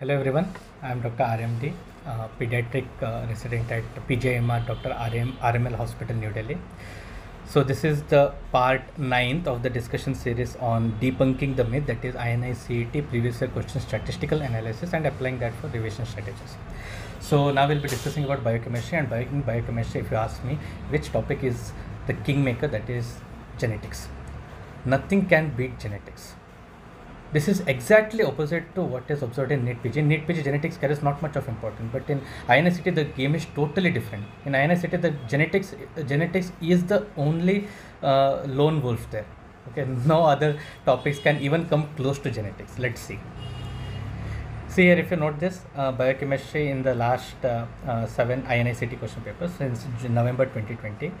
Hello everyone, I am Dr. RMD, pediatric resident at PJMR Dr. RML Hospital, New Delhi. So this is the part 9th of the discussion series on debunking the myth, that is INI-CET previous year question statistical analysis and applying that for revision strategies. So now we'll be discussing about biochemistry, and biochemistry, if you ask me, which topic is the kingmaker, that is genetics. Nothing can beat genetics. This is exactly opposite to what is observed in NEET-PG. In NEET-PG, genetics carries not much of importance, but in INI-CET, the game is totally different. In INI-CET, the genetics is the only lone wolf there. Okay, no other topics can even come close to genetics. Let's see. See here, if you note this, biochemistry in the last 7 INI-CET question papers since November 2020.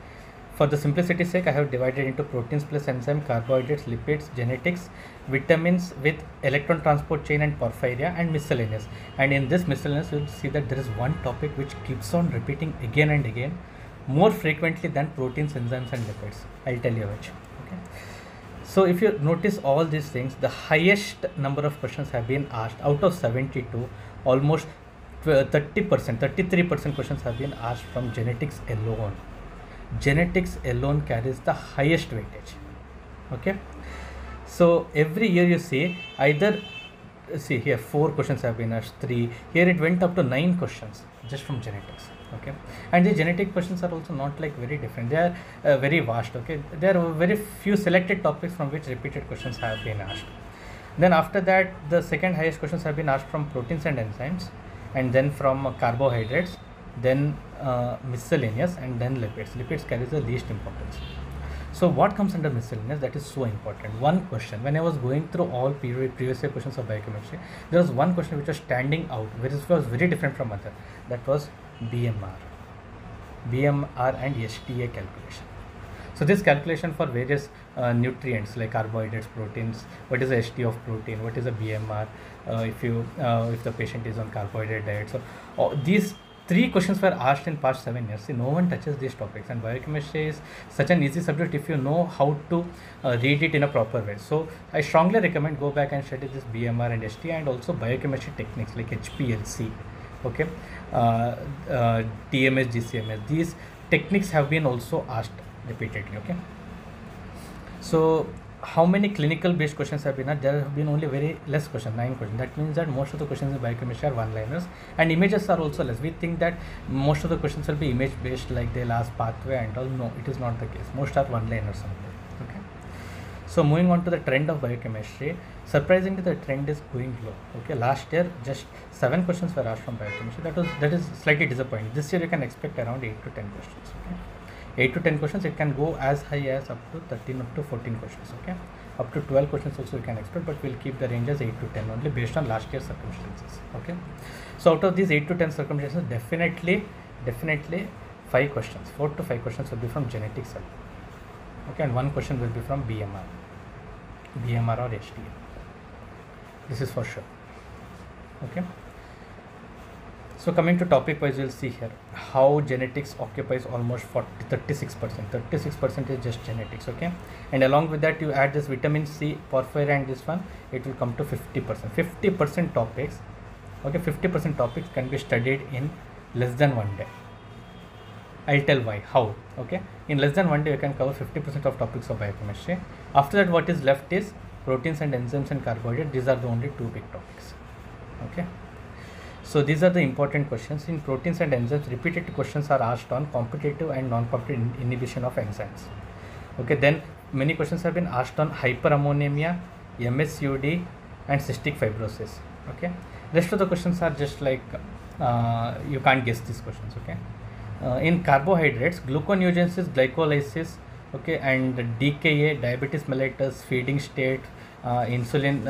For the simplicity's sake, I have divided into proteins plus enzyme, carbohydrates, lipids, genetics, vitamins with electron transport chain and porphyria, and miscellaneous. And in this miscellaneous, you will see that there is one topic which keeps on repeating again and again, more frequently than proteins, enzymes, and lipids. I'll tell you which. Okay. So if you notice all these things, the highest number of questions have been asked out of 72, almost 30%, 33% questions have been asked from genetics alone. Genetics alone carries the highest weightage. Okay, so every year you see either, see here 4 questions have been asked, 3 here, it went up to 9 questions just from genetics. Okay, and the genetic questions are also not like very different, they are very vast. Okay, there are very few selected topics from which repeated questions have been asked. Then after that, the second highest questions have been asked from proteins and enzymes, and then from carbohydrates, then miscellaneous, and then lipids. Lipids carries the least importance. So what comes under miscellaneous, that is so important. One question, when I was going through all previous year questions of biochemistry, there was one question which was standing out, which was very different from other. That was BMR and STA calculation. So this calculation for various nutrients like carbohydrates, proteins, what is the ST of protein, what is the BMR, if the patient is on carbohydrate diet. So these 3 questions were asked in past 7 years. See, no one touches these topics, and biochemistry is such an easy subject if you know how to read it in a proper way. So I strongly recommend go back and study this BMR and ST, and also biochemistry techniques like HPLC, okay, TMS, GCMS. These techniques have been also asked repeatedly. Okay, so how many clinical based questions have been asked? There have been only very less questions, 9 questions. That means that most of the questions in biochemistry are one-liners, and images are also less. We think that most of the questions will be image based, like they'll ask pathway and all. No, it is not the case. Most are one-liners only. Okay, so moving on to the trend of biochemistry, surprisingly the trend is going low. Okay, last year just 7 questions were asked from biochemistry. That is slightly disappointing. This year you can expect around 8 to 10 questions. Okay, 8 to 10 questions. It can go as high as up to 13 up to 14 questions. Okay, up to 12 questions also you can expect, but we'll keep the range as 8 to 10 only based on last year's circumstances. Okay, so out of these 8 to 10 circumstances, definitely 5 questions, 4 to 5 questions will be from genetics. Okay, and 1 question will be from BMR or HTA. This is for sure. Okay, so coming to topic wise, you'll see here how genetics occupies almost 36% is just genetics. Okay, and along with that you add this vitamin C, porphyria, and this one, it will come to 50% topics. Okay, 50% topics can be studied in less than 1 day. I'll tell why, how. Okay, in less than 1 day you can cover 50% of topics of biochemistry. After that, what is left is proteins and enzymes and carbohydrates. These are the only 2 big topics. Okay, so these are the important questions. In proteins and enzymes, repeated questions are asked on competitive and non-competitive inhibition of enzymes. Okay, then many questions have been asked on hyperammonemia, MSUD, and cystic fibrosis. Okay, rest of the questions are just like you can't guess these questions. Okay, in carbohydrates, gluconeogenesis, glycolysis, okay, and DKA, diabetes mellitus, feeding state, insulin,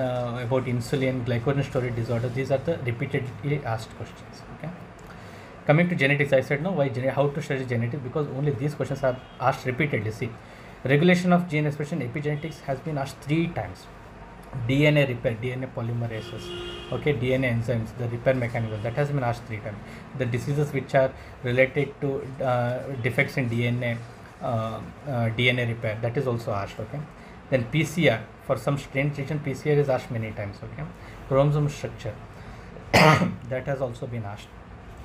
about insulin, glycogen storage disorder. These are the repeatedly asked questions. Okay, coming to genetics, I said no, why how to study genetics, because only these questions are asked repeatedly. See, regulation of gene expression, epigenetics has been asked 3 times. DNA repair, DNA polymerases, okay, DNA enzymes, the repair mechanism, that has been asked 3 times. The diseases which are related to defects in DNA, DNA repair, that is also asked. Okay, then PCR, for some strange region PCR is asked many times. Okay, chromosome structure, that has also been asked.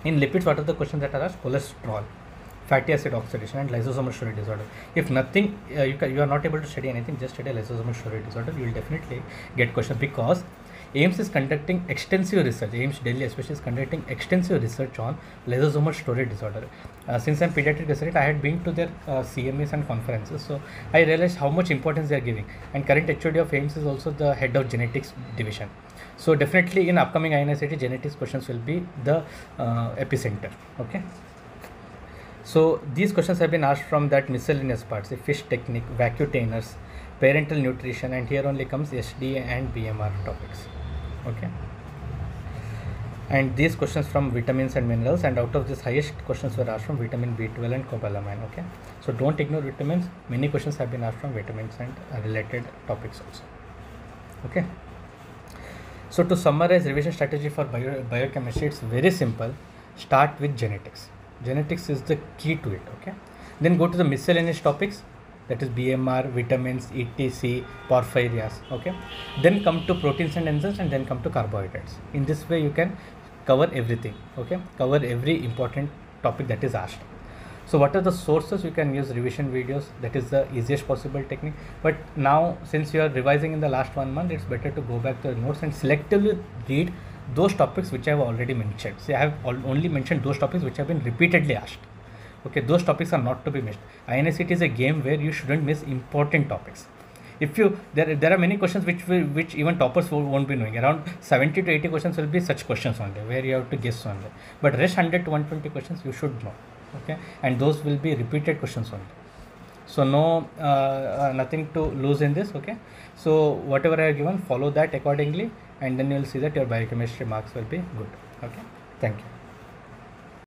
In lipids, what are the questions that are asked? Cholesterol, fatty acid oxidation, and lysosomal storage disorder. If nothing, you are not able to study anything, just study lysosomal storage disorder. You will definitely get questions, because AIIMS is conducting extensive research. AIIMS Delhi especially is conducting extensive research on lysosomal storage disorder. Since I'm pediatric resident, I had been to their CMEs and conferences, so I realized how much importance they are giving. And current HOD of AIIMS is also the head of genetics division. So definitely in upcoming INICET, genetics questions will be the epicenter. Okay. So these questions have been asked from that miscellaneous parts: the fish technique, vacutainers, parental nutrition, and here only comes SDA and BMR topics. Okay. And these questions from vitamins and minerals, and out of this, highest questions were asked from vitamin B12 and cobalamin. Okay. So don't ignore vitamins. Many questions have been asked from vitamins and related topics also. Okay. So to summarize revision strategy for biochemistry, it's very simple. Start with genetics. Genetics is the key to it. Okay. Then go to the miscellaneous topics, that is BMR, vitamins, ETC, porphyrias. Okay. Then come to proteins and enzymes, and then come to carbohydrates. In this way, you can cover everything. Okay. Cover every important topic that is asked. So what are the sources? You can use revision videos. That is the easiest possible technique. But now, since you are revising in the last 1 month, it's better to go back to the notes and selectively read those topics which I have already mentioned. See, I have only mentioned those topics which have been repeatedly asked. Okay, those topics are not to be missed. INICET is a game where you shouldn't miss important topics. If you there are many questions which even toppers won't be knowing. Around 70 to 80 questions will be such questions only, where you have to guess only. But rest 100 to 120 questions you should know. Okay, and those will be repeated questions only. So no, nothing to lose in this. Okay, so whatever I have given, follow that accordingly, and then you will see that your biochemistry marks will be good. Okay, thank you.